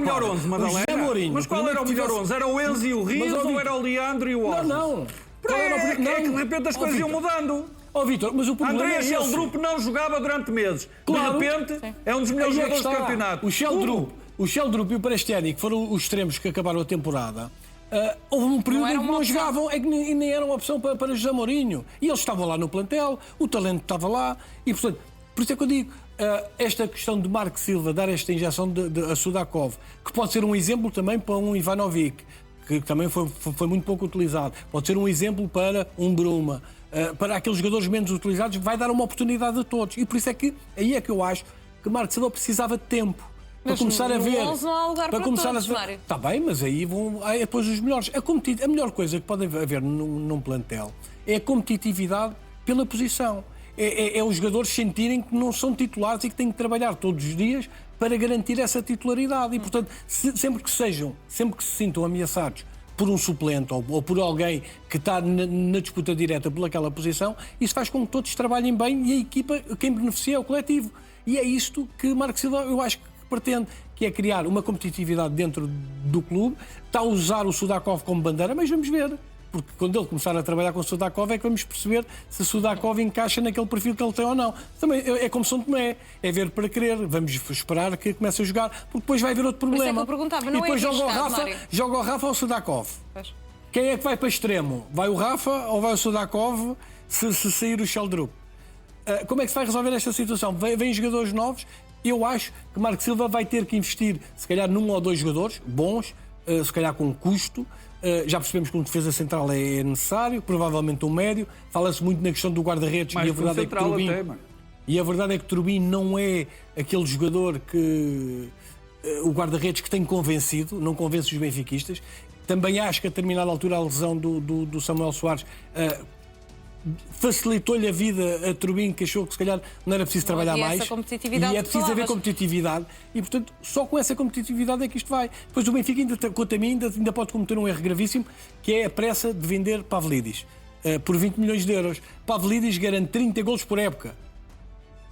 melhor 11, Madalena? Mas qual era o melhor 11? Era o Enzo e o Rios ou era o Leandro e o Osmo? Não. É que de repente as coisas iam mudando. Vitor, mas o problema André é esse. Sheldrup não jogava durante meses. Claro. De repente, é um dos melhores jogadores do campeonato. O Sheldrup e o Prestiani, que foram os extremos que acabaram a temporada, houve um período em que não jogavam, é que nem era uma opção para José Mourinho. E eles estavam lá no plantel, o talento estava lá, e portanto, por isso é que eu digo, esta questão de Marco Silva dar esta injeção a Sudakov, que pode ser um exemplo também para um Ivanovic, que também foi muito pouco utilizado, pode ser um exemplo para um Bruma, para aqueles jogadores menos utilizados, vai dar uma oportunidade a todos. E por isso é que aí é que eu acho que Marco Silva precisava de tempo. Para começar a ver. Não há lugar para começar todos, a Mário. Está bem, mas aí vão depois os melhores. A melhor coisa que pode haver num plantel é a competitividade pela posição. É os jogadores sentirem que não são titulares e que têm que trabalhar todos os dias para garantir essa titularidade. E, portanto, sempre que se sintam ameaçados por um suplente ou por alguém que está na disputa direta pelaquela posição, isso faz com que todos trabalhem bem e a equipa, quem beneficia é o coletivo. E é isto que Marco Silva, eu acho que pretende, que é criar uma competitividade dentro do clube, está a usar o Sudakov como bandeira, mas vamos ver. Porque quando ele começar a trabalhar com o Sudakov é que vamos perceber se o Sudakov encaixa naquele perfil que ele tem ou não. Também é como São Tomé, é ver para querer. Vamos esperar que comece a jogar, porque depois vai haver outro problema. Mas é que eu perguntava, não e depois é joga o Rafa ou o Sudakov. Pois. Quem é que vai para extremo? Vai o Rafa ou vai o Sudakov se sair o Sheldrup? Como é que se vai resolver esta situação? Vêm jogadores novos. Eu acho que Marco Silva vai ter que investir, se calhar, num ou dois jogadores bons, se calhar com custo. Já percebemos que um defesa central é necessário, provavelmente um médio. Fala-se muito na questão do guarda-redes, e a verdade é que Turbin, e a verdade é que Turbin não é aquele jogador que o guarda-redes que tem convencido, não convence os benfiquistas. Também acho que a determinada altura a lesão do Samuel Soares facilitou-lhe a vida a Turbin, que achou que se calhar não era preciso trabalhar mais. E é preciso haver competitividade. E, portanto, só com essa competitividade é que isto vai. Depois o Benfica, quanto a mim, ainda pode cometer um erro gravíssimo, que é a pressa de vender Pavlidis por 20 milhões de euros. Pavlidis garante 30 golos por época.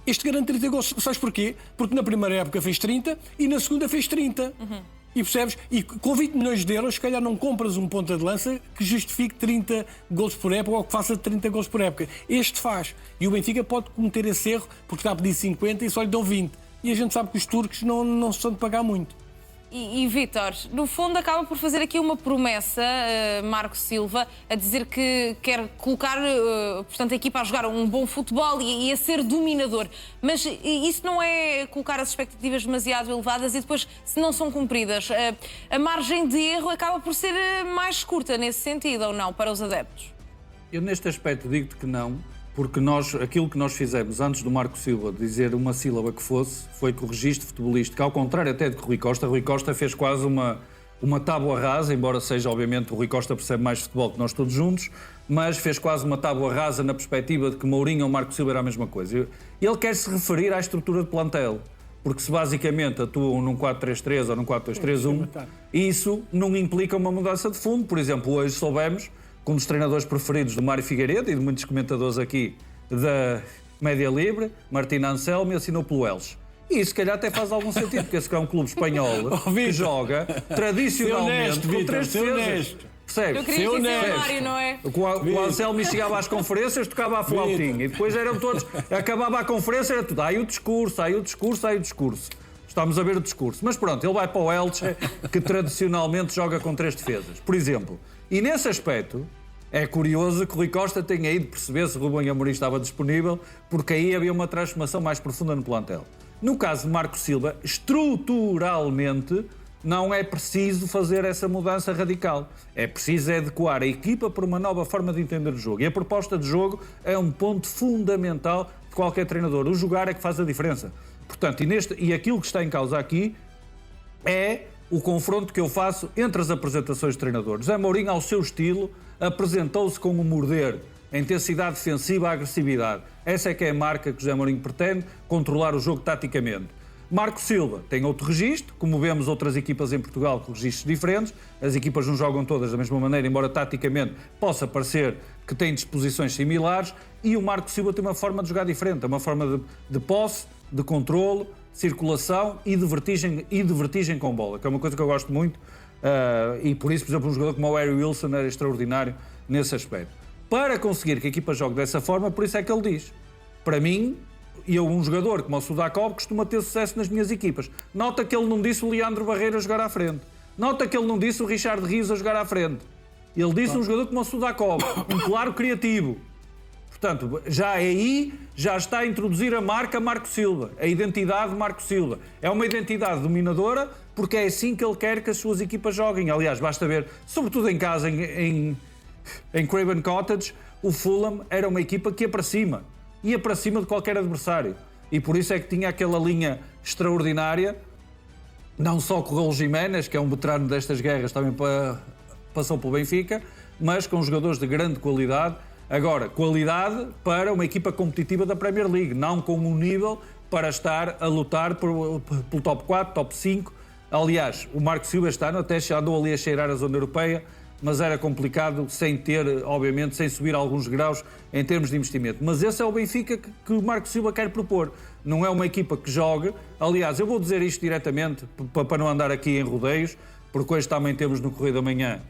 Este garante 30 golos, sabes porquê? Porque na primeira época fez 30 e na segunda fez 30. E percebes? E com 20 milhões de euros, se calhar não compras um ponta de lança que justifique 30 golos por época ou que faça 30 golos por época. Este faz. E o Benfica pode cometer esse erro porque está a pedir 50 e só lhe dão 20. E a gente sabe que os turcos não se são de pagar muito. E Vítor, no fundo acaba por fazer aqui uma promessa, Marco Silva, a dizer que quer colocar portanto, a equipa a jogar um bom futebol e a ser dominador. Mas isso não é colocar as expectativas demasiado elevadas e depois, se não são cumpridas, a margem de erro acaba por ser mais curta nesse sentido, ou não, para os adeptos? Eu neste aspecto digo-te que não, porque aquilo que nós fizemos antes do Marco Silva dizer uma sílaba que fosse, foi que o registro futebolístico, ao contrário até de que Rui Costa fez quase uma tábua rasa, embora seja, obviamente, o Rui Costa percebe mais futebol que nós todos juntos, mas fez quase uma tábua rasa na perspectiva de que Mourinho ou Marco Silva era a mesma coisa. Ele quer se referir à estrutura de plantel, porque se basicamente atuam num 4-3-3 ou num 4-2-3-1, isso não implica uma mudança de fundo. Por exemplo, hoje soubemos que um dos treinadores preferidos do Mário Figueiredo e de muitos comentadores aqui da Média Libre, Martín Anselmi, assinou pelo Elche. E isso, se calhar, até faz algum sentido, porque esse é um clube espanhol que joga tradicionalmente com três defesas. Percebes? Eu queria dizer o Mário, não é? O Anselmi chegava às conferências, tocava a flautinha e depois eram todos, acabava a conferência, era tudo, aí o discurso. Estamos a ver o discurso. Mas pronto, ele vai para o Elche, que tradicionalmente joga com três defesas, por exemplo. E nesse aspecto, é curioso que o Rui Costa tenha ido perceber se o Rubem Amorim estava disponível, porque aí havia uma transformação mais profunda no plantel. No caso de Marco Silva, estruturalmente, não é preciso fazer essa mudança radical. É preciso adequar a equipa para uma nova forma de entender o jogo. E a proposta de jogo é um ponto fundamental de qualquer treinador. O jogar é que faz a diferença. Portanto, e aquilo que está em causa aqui é o confronto que eu faço entre as apresentações de treinadores. José Mourinho, ao seu estilo, apresentou-se com o morder, a intensidade defensiva, a agressividade. Essa é que é a marca que José Mourinho pretende, controlar o jogo taticamente. Marco Silva tem outro registro, como vemos outras equipas em Portugal com registros diferentes. As equipas não jogam todas da mesma maneira, embora taticamente possa parecer que têm disposições similares. E o Marco Silva tem uma forma de jogar diferente, é uma forma de posse, de controlo, circulação e de vertigem com bola, que é uma coisa que eu gosto muito, e por isso, por exemplo, um jogador como o Harry Wilson era extraordinário nesse aspecto. Para conseguir que a equipa jogue dessa forma, por isso é que ele diz, para mim, um jogador como o Sudakov costuma ter sucesso nas minhas equipas. Nota que ele não disse o Leandro Barreira jogar à frente. Nota que ele não disse o Richard Rios a jogar à frente. Ele disse um jogador como o Sudakov, um claro criativo. Portanto, já aí já está a introduzir a marca Marco Silva, a identidade de Marco Silva. É uma identidade dominadora porque é assim que ele quer que as suas equipas joguem. Aliás, basta ver, sobretudo em casa, em Craven Cottage, o Fulham era uma equipa que ia para cima de qualquer adversário. E por isso é que tinha aquela linha extraordinária, não só com o Raul Jiménez, que é um veterano destas guerras, também passou pelo Benfica, mas com jogadores de grande qualidade. Agora, qualidade para uma equipa competitiva da Premier League, não com um nível para estar a lutar pelo top 4, top 5. Aliás, o Marco Silva este ano até já andou ali a cheirar a zona europeia, mas era complicado sem ter, obviamente, sem subir alguns graus em termos de investimento. Mas esse é o Benfica que o Marco Silva quer propor. Não é uma equipa que jogue. Aliás, eu vou dizer isto diretamente, para não andar aqui em rodeios, porque hoje também temos no Correio da Manhã,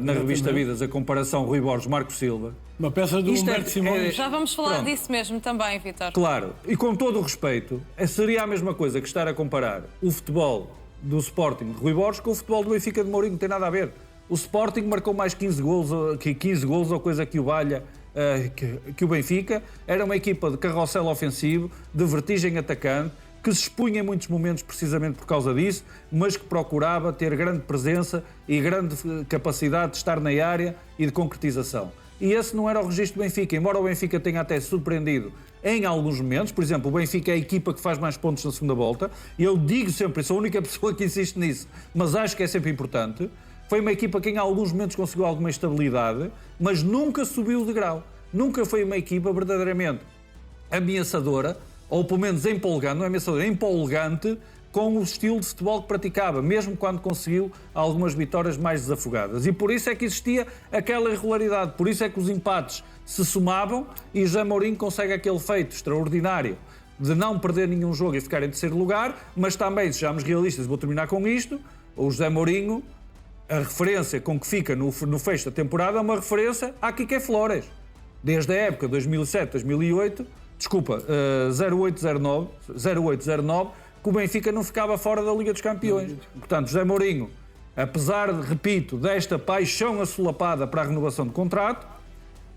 na revista Vidas, a comparação Rui Borges-Marco Silva. Uma peça do Humberto Simões. Já vamos falar disso mesmo também, Vítor. Claro, e com todo o respeito, seria a mesma coisa que estar a comparar o futebol do Sporting de Rui Borges com o futebol do Benfica de Mourinho, não tem nada a ver. O Sporting marcou mais 15 golos ou coisa que o valha que o Benfica. Era uma equipa de carrossel ofensivo, de vertigem atacante, que se expunha em muitos momentos precisamente por causa disso, mas que procurava ter grande presença e grande capacidade de estar na área e de concretização. E esse não era o registro do Benfica, embora o Benfica tenha até surpreendido em alguns momentos. Por exemplo, o Benfica é a equipa que faz mais pontos na segunda volta, e eu digo sempre, sou a única pessoa que insiste nisso, mas acho que é sempre importante. Foi uma equipa que em alguns momentos conseguiu alguma estabilidade, mas nunca subiu de grau. Nunca foi uma equipa verdadeiramente ameaçadora, ou pelo menos empolgante, não é ameaçadora, empolgante com o estilo de futebol que praticava, mesmo quando conseguiu algumas vitórias mais desafogadas. E por isso é que existia aquela irregularidade, por isso é que os empates se somavam e José Mourinho consegue aquele feito extraordinário de não perder nenhum jogo e ficar em terceiro lugar, mas também, sejamos realistas, vou terminar com isto, o José Mourinho, a referência com que fica no fecho da temporada é uma referência à Quique Flores. Desde a época 2007-2008, 08-09, que o Benfica não ficava fora da Liga dos Campeões. Portanto, José Mourinho, apesar, repito, desta paixão assolapada para a renovação de contrato,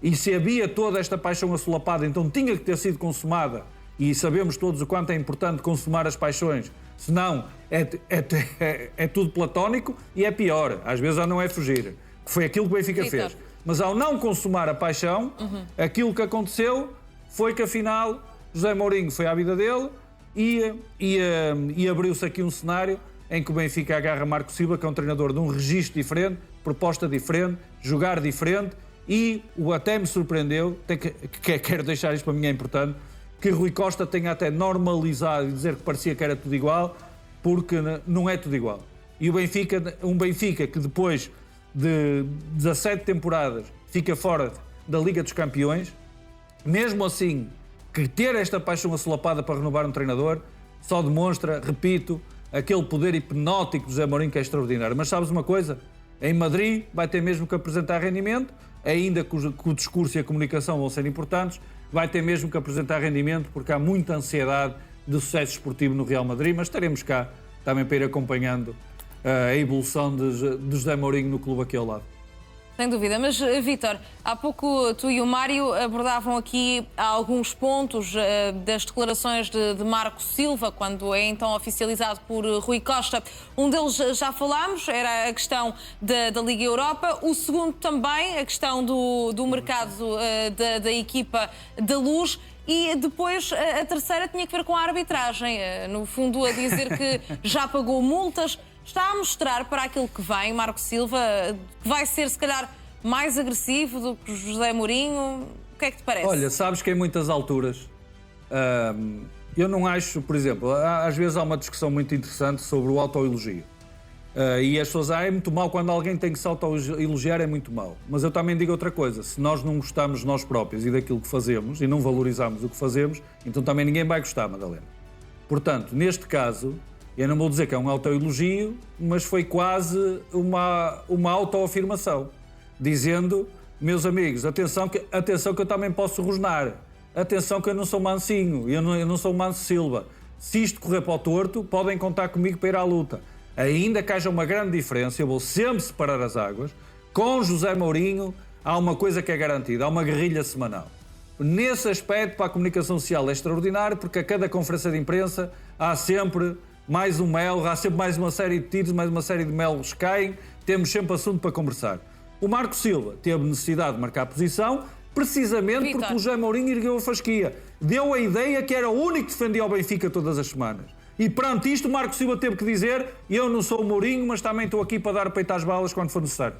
e se havia toda esta paixão assolapada, então tinha que ter sido consumada, e sabemos todos o quanto é importante consumar as paixões, senão é tudo platónico e é pior. Às vezes já não é fugir. Foi aquilo que o Benfica fez. Mas ao não consumar a paixão, aquilo que aconteceu foi que afinal José Mourinho foi à vida dele e abriu-se aqui um cenário em que o Benfica agarra Marco Silva, que é um treinador de um registro diferente, proposta diferente, jogar diferente, e o até me surpreendeu, quero deixar isto para mim é importante, que Rui Costa tenha até normalizado e dizer que parecia que era tudo igual, porque não é tudo igual. E um Benfica que depois de 17 temporadas fica fora da Liga dos Campeões, mesmo assim, que ter esta paixão assolapada para renovar um treinador só demonstra, repito, aquele poder hipnótico de José Mourinho que é extraordinário. Mas sabes uma coisa? Em Madrid vai ter mesmo que apresentar rendimento, ainda que o discurso e a comunicação vão ser importantes, vai ter mesmo que apresentar rendimento, porque há muita ansiedade de sucesso esportivo no Real Madrid, mas estaremos cá também para ir acompanhando a evolução de José Mourinho no clube aqui ao lado. Sem dúvida, mas Vítor, há pouco tu e o Mário abordavam aqui alguns pontos das declarações de Marco Silva, quando é então oficializado por Rui Costa. Um deles já falámos, era a questão da Liga Europa. O segundo também, a questão do mercado da equipa da Luz. E depois a terceira tinha que ver com a arbitragem, no fundo a dizer que já pagou multas. Está a mostrar para aquilo que vem, Marco Silva, que vai ser se calhar mais agressivo do que José Mourinho? O que é que te parece? Olha, sabes que em muitas alturas eu não acho, por exemplo, às vezes há uma discussão muito interessante sobre o autoelogio. E as pessoas é muito mau quando alguém tem que se autoelogiar, é muito mau. Mas eu também digo outra coisa, se nós não gostamos de nós próprios e daquilo que fazemos e não valorizamos o que fazemos, então também ninguém vai gostar, Madalena. Portanto, neste caso, eu não vou dizer que é um autoelogio, mas foi quase uma autoafirmação, dizendo, meus amigos, atenção que eu também posso rosnar, atenção que eu não sou mansinho, eu não sou manso Silva. Se isto correr para o torto, podem contar comigo para ir à luta. Ainda que haja uma grande diferença, eu vou sempre separar as águas. Com José Mourinho há uma coisa que é garantida, há uma guerrilha semanal. Nesse aspecto, para a comunicação social é extraordinário, porque a cada conferência de imprensa há sempre mais um mel, há sempre mais uma série de tiros, mais uma série de melos que caem, temos sempre assunto para conversar. O Marco Silva teve necessidade de marcar posição, precisamente porque o José Mourinho ergueu a fasquia. Deu a ideia que era o único que defendia o Benfica todas as semanas. E perante isto, o Marco Silva teve que dizer: eu não sou o Mourinho, mas também estou aqui para dar peito às balas quando for necessário.